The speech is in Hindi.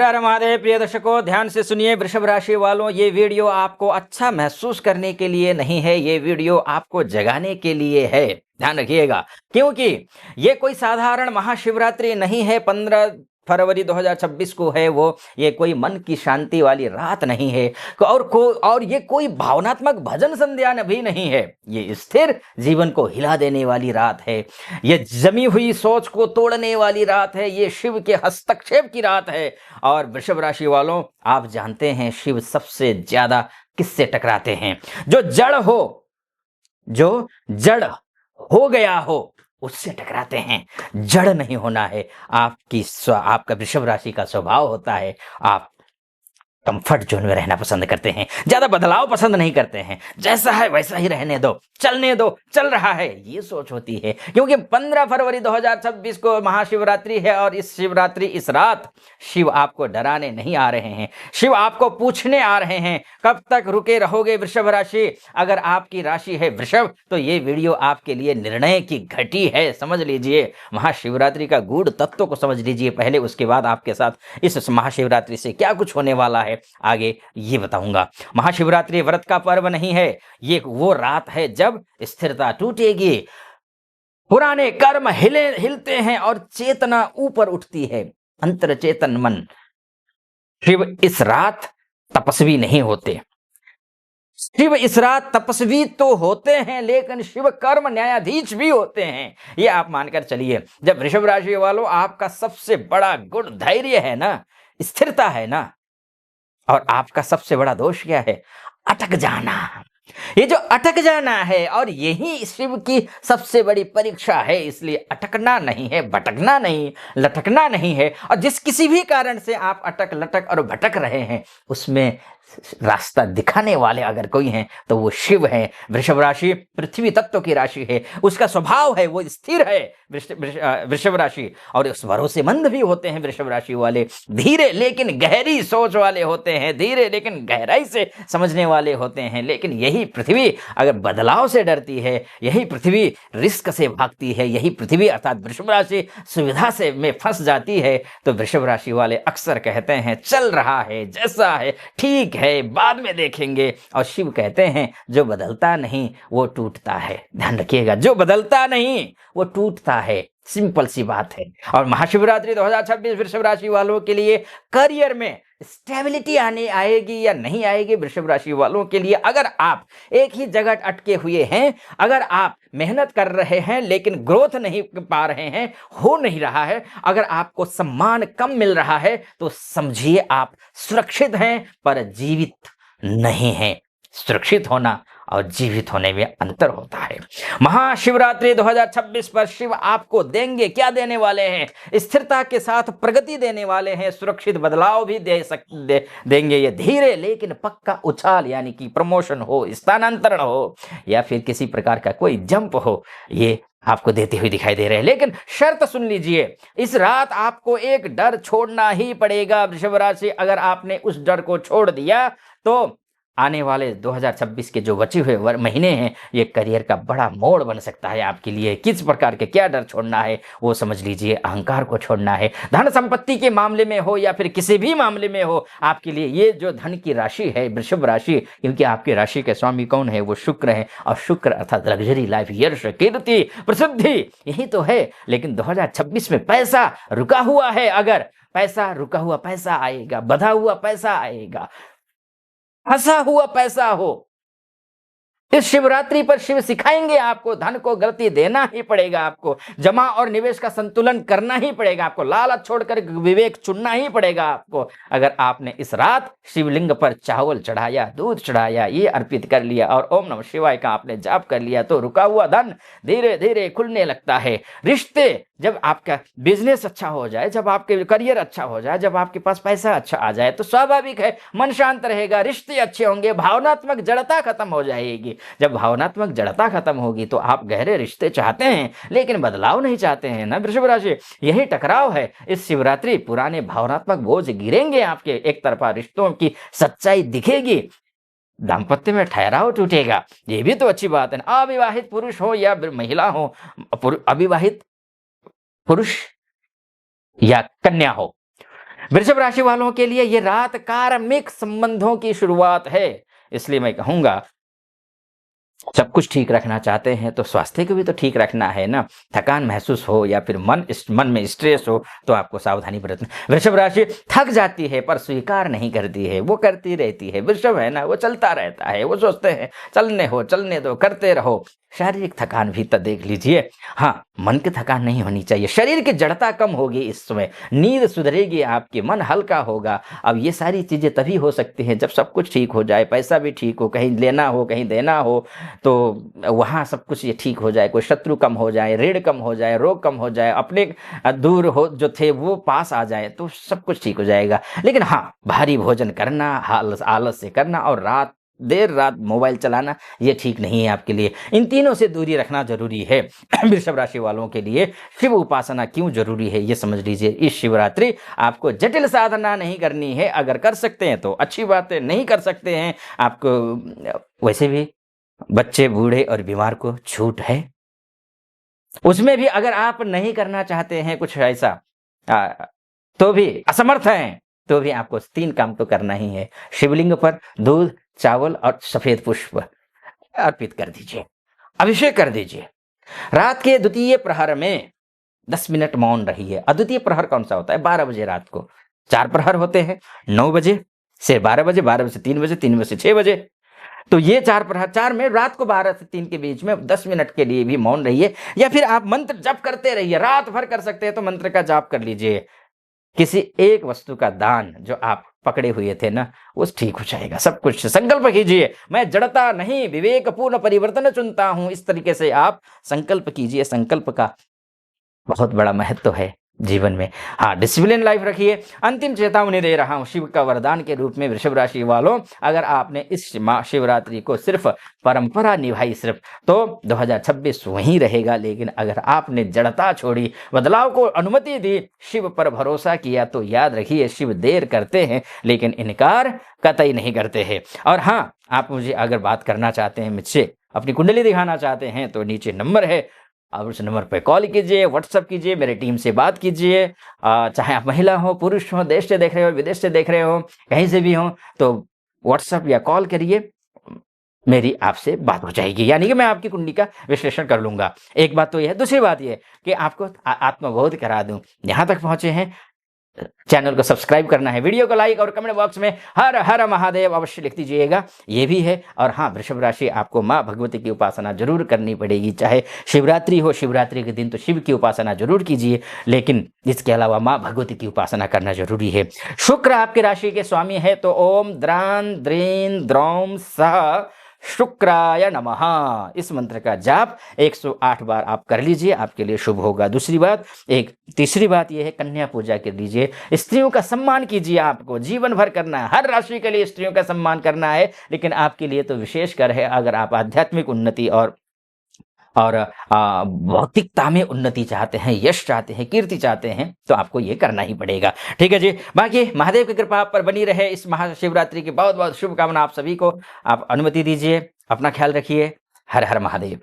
हर हमारे प्रिय दर्शकों, ध्यान से सुनिए। वृषभ राशि वालों, ये वीडियो आपको अच्छा महसूस करने के लिए नहीं है, ये वीडियो आपको जगाने के लिए है। ध्यान रखिएगा, क्योंकि ये कोई साधारण महाशिवरात्रि नहीं है। 15 फरवरी 2026 को है वो। ये कोई मन की शांति वाली रात नहीं है और ये कोई भावनात्मक भजन संध्या भी नहीं है। ये स्थिर जीवन को हिला देने वाली रात है। ये जमी हुई सोच को तोड़ने वाली रात है। ये शिव के हस्तक्षेप की रात है। और वृषभ राशि वालों, आप जानते हैं शिव सबसे ज्यादा किससे टकराते हैं? जो जड़ हो गया हो उससे टकराते हैं। जड़ नहीं होना है। आपका वृषभ राशि का स्वभाव होता है, आप कंफर्ट जोन में रहना पसंद करते हैं, ज्यादा बदलाव पसंद नहीं करते हैं। जैसा है वैसा ही रहने दो, चलने दो, चल रहा है, ये सोच होती है। क्योंकि 15 फरवरी 2026 को महाशिवरात्रि है और इस रात शिव आपको डराने नहीं आ रहे हैं। शिव आपको पूछने आ रहे हैं, कब तक रुके रहोगे वृषभ राशि? अगर आपकी राशि है वृषभ तो ये वीडियो आपके लिए निर्णय की घटी है, समझ लीजिए। महाशिवरात्रि का गूढ़ तत्व को समझ लीजिए पहले, उसके बाद आपके साथ इस महाशिवरात्रि से क्या कुछ होने वाला है आगे ये बताऊंगा। महाशिवरात्रि व्रत का पर्व नहीं है, ये वो रात है जब स्थिरता टूटेगी, पुराने कर्म हिलते हैं और चेतना ऊपर उठती है, अंतर चेतन मन। शिव इस रात तपस्वी नहीं होते। शिव इस रात तपस्वी तो होते हैं, लेकिन शिव कर्म न्यायाधीश भी होते हैं, ये आप मानकर चलिए। जब वृषभ राशि वालों, आपका सबसे बड़ा गुण धैर्य है ना, स्थिरता है ना, और आपका सबसे बड़ा दोष क्या है? अटक जाना। ये जो अटक जाना है, और यही शिव की सबसे बड़ी परीक्षा है। इसलिए अटकना नहीं है, भटकना नहीं, लटकना नहीं है। और जिस किसी भी कारण से आप अटक लटक और भटक रहे हैं, उसमें रास्ता दिखाने वाले अगर कोई हैं तो वो शिव है। वृषभ राशि पृथ्वी तत्व की राशि है, उसका स्वभाव है वो स्थिर है वृषभ राशि। और उस भरोसेमंद भी होते हैं वृषभ राशि वाले, धीरे लेकिन गहरी सोच वाले होते हैं, धीरे लेकिन गहराई से समझने वाले होते हैं। लेकिन यही पृथ्वी अगर बदलाव से डरती है, यही पृथ्वी रिस्क से भागती है, यही पृथ्वी अर्थात वृषभ राशि सुविधा से में फंस जाती है, तो वृषभ राशि वाले अक्सर कहते हैं चल रहा है, जैसा है ठीक है, बाद में देखेंगे। और शिव कहते हैं जो बदलता नहीं वो टूटता है। ध्यान रखिएगा, जो बदलता नहीं वो टूटता है, सिंपल सी बात है। और महाशिवरात्रि 2026 वृषभ राशि वालों के लिए करियर में स्टेबिलिटी आएगी या नहीं आएगी? वृषभ राशि वालों के लिए, अगर आप एक ही जगह अटके हुए हैं, अगर आप मेहनत कर रहे हैं लेकिन ग्रोथ नहीं पा रहे हैं, हो नहीं रहा है, अगर आपको सम्मान कम मिल रहा है, तो समझिए आप सुरक्षित हैं पर जीवित नहीं हैं। सुरक्षित होना और जीवित होने में अंतर होता है। महाशिवरात्रि 2026 पर शिव आपको देंगे, क्या देने वाले हैं? स्थिरता के साथ प्रगति देने वाले हैं, सुरक्षित बदलाव भी देंगे। ये धीरे लेकिन पक्का उछाल, यानी कि प्रमोशन हो, स्थानांतरण हो, या फिर किसी प्रकार का कोई जंप हो, ये आपको देते हुए दिखाई दे रहे हैं। लेकिन शर्त सुन लीजिए, इस रात आपको एक डर छोड़ना ही पड़ेगा वृषभ राशि। अगर आपने उस डर को छोड़ दिया तो आने वाले 2026 के जो बचे हुए महीने हैं, ये करियर का बड़ा मोड़ बन सकता है आपके लिए। किस प्रकार के क्या डर छोड़ना है वो समझ लीजिए। अहंकार को छोड़ना है, धन संपत्ति के मामले में हो या फिर किसी भी मामले में हो, आपके लिए ये जो धन की राशि है वृषभ राशि, क्योंकि आपकी राशि के स्वामी कौन है? वो शुक्र है। और शुक्र अर्थात लग्जरी लाइफ, यश, कीर्ति, प्रसिद्धि, यही तो है। लेकिन 2026 में पैसा रुका हुआ है। अगर पैसा रुका हुआ पैसा आएगा, बधा हुआ पैसा आएगा, फंसा हुआ पैसा हो। इस शिवरात्रि पर शिव सिखाएंगे आपको धन को गलती देना ही पड़ेगा, आपको जमा और निवेश का संतुलन करना ही पड़ेगा, आपको लालच छोड़कर विवेक चुनना ही पड़ेगा आपको। अगर आपने इस रात शिवलिंग पर चावल चढ़ाया, दूध चढ़ाया, ये अर्पित कर लिया और ओम नमः शिवाय का आपने जाप कर लिया, तो रुका हुआ धन धीरे धीरे खुलने लगता है। रिश्ते, जब आपका बिजनेस अच्छा हो जाए, जब आपके करियर अच्छा हो जाए, जब आपके पास पैसा अच्छा आ जाए, तो स्वाभाविक है मन शांत रहेगा, रिश्ते अच्छे होंगे, भावनात्मक जड़ता खत्म हो जाएगी। जब भावनात्मक जड़ता खत्म होगी तो आप गहरे रिश्ते चाहते हैं लेकिन बदलाव नहीं चाहते हैं ना वृषभ राशि। यही टकराव है। इस शिवरात्रि पुराने भावनात्मक बोझ गिरेंगे आपके, एक तरफा रिश्तों की सच्चाई दिखेगी, दाम्पत्य में ठहराव टूटेगा। ये भी तो अच्छी बात है। अविवाहित पुरुष हो या महिला हो, अविवाहित पुरुष या कन्या हो, वृषभ राशि वालों के लिए ये रात कार्मिक संबंधों की शुरुआत है, इसलिए मैं कहूंगा सब कुछ ठीक रखना चाहते हैं तो स्वास्थ्य को भी तो ठीक रखना है ना। थकान महसूस हो या फिर मन में स्ट्रेस हो तो आपको सावधानी बरतना। वृषभ राशि थक जाती है पर स्वीकार नहीं करती है, वो करती रहती है। वृषभ है ना, वो चलता रहता है, वो सोचते हैं चलने दो, करते रहो। शारीरिक थकान भी तो देख लीजिए, हाँ मन की थकान नहीं होनी चाहिए। शरीर की जड़ता कम होगी इस समय, नींद सुधरेगी आपकी, मन हल्का होगा। अब ये सारी चीजें तभी हो सकती हैं जब सब कुछ ठीक हो जाए, पैसा भी ठीक हो, कहीं लेना हो कहीं देना हो तो वहाँ सब कुछ ये ठीक हो जाए, कोई शत्रु कम हो जाए, ऋण कम हो जाए, रोग कम हो जाए, अपने दूर हो जो थे वो पास आ जाए तो सब कुछ ठीक हो जाएगा। लेकिन हाँ, भारी भोजन करना, आलस से करना और देर रात मोबाइल चलाना ये ठीक नहीं है आपके लिए। इन तीनों से दूरी रखना जरूरी है। वृषभ राशि वालों के लिए शिव उपासना क्यों जरूरी है ये समझ लीजिए। इस शिवरात्रि आपको जटिल साधना नहीं करनी है, अगर कर सकते हैं तो अच्छी बात है, नहीं कर सकते हैं आपको वैसे भी बच्चे, बूढ़े और बीमार को छूट है। उसमें भी अगर आप नहीं करना चाहते हैं कुछ ऐसा तो भी असमर्थ हैं तो भी आपको 3 काम तो करना ही है। शिवलिंग पर दूध, चावल और सफेद पुष्प अर्पित कर दीजिए, अभिषेक कर दीजिए। रात के द्वितीय प्रहर में 10 मिनट मौन रहिए। अद्वितीय प्रहर कौन सा होता है? 12 बजे रात को। 4 प्रहर होते हैं, 9 बजे से 12 बजे, 12 बजे से 3 बजे, 3 बजे से 6 बजे। तो ये 4 प्रहर, 4 में रात को 12 से 3 के बीच में 10 मिनट के लिए भी मौन रहिए, या फिर आप मंत्र जप करते रहिए। रात भर कर सकते हैं तो मंत्र का जाप कर लीजिए। किसी एक वस्तु का दान जो आप पकड़े हुए थे ना, वो ठीक हो जाएगा। सब कुछ संकल्प कीजिए, मैं जड़ता नहीं विवेकपूर्ण परिवर्तन चुनता हूं। इस तरीके से आप संकल्प कीजिए। संकल्प का बहुत बड़ा महत्व है जीवन में। हाँ, डिसिप्लिन लाइफ रखिए। अंतिम चेतावनी दे रहा हूं शिव का वरदान के रूप में वृषभ राशि वालों, अगर आपने इस महाशिवरात्रि को सिर्फ परंपरा निभाई सिर्फ, तो 2026 वहीं रहेगा। लेकिन अगर आपने जड़ता छोड़ी, बदलाव को अनुमति दी, शिव पर भरोसा किया, तो याद रखिए शिव देर करते हैं लेकिन इनकार कतई नहीं करते हैं। और हाँ, आप मुझे अगर बात करना चाहते हैं मुझसे, अपनी कुंडली दिखाना चाहते हैं, तो नीचे नंबर है, आप उस नंबर पर कॉल कीजिए, व्हाट्सअप कीजिए, मेरे टीम से बात कीजिए। चाहे आप महिला हो, पुरुष हो, देश से देख रहे हो, विदेश से देख रहे हो, कहीं से भी हो, तो व्हाट्सअप या कॉल करिए, मेरी आपसे बात हो जाएगी, यानी कि मैं आपकी कुंडली का विश्लेषण कर लूंगा। एक बात तो यह है। दूसरी बात यह कि आपको आत्मबोध करा दूं। यहाँ तक पहुंचे हैं, चैनल को सब्सक्राइब करना है, वीडियो को लाइक और कमेंट बॉक्स में हर हर महादेव अवश्य लिख दीजिएगा, ये भी है। और हाँ, वृषभ राशि आपको माँ भगवती की उपासना जरूर करनी पड़ेगी। चाहे शिवरात्रि हो, शिवरात्रि के दिन तो शिव की उपासना जरूर कीजिए, लेकिन इसके अलावा माँ भगवती की उपासना करना जरूरी है। शुक्र आपकी राशि के स्वामी है, तो ओम द्रान द्रीन द्रौम सह शुक्राय नमः, इस मंत्र का जाप 108 बार आप कर लीजिए, आपके लिए शुभ होगा। तीसरी बात यह है, कन्या पूजा कर लीजिए। स्त्रियों का सम्मान कीजिए, आपको जीवन भर करना है। हर राशि के लिए स्त्रियों का सम्मान करना है, लेकिन आपके लिए तो विशेष कर है। अगर आप आध्यात्मिक उन्नति और भौतिकता में उन्नति चाहते हैं, यश चाहते हैं, कीर्ति चाहते हैं, तो आपको ये करना ही पड़ेगा। ठीक है जी। बाकी महादेव की कृपा आप पर बनी रहे। इस महाशिवरात्रि की बहुत बहुत शुभकामना आप सभी को। आप अनुमति दीजिए, अपना ख्याल रखिए। हर हर महादेव।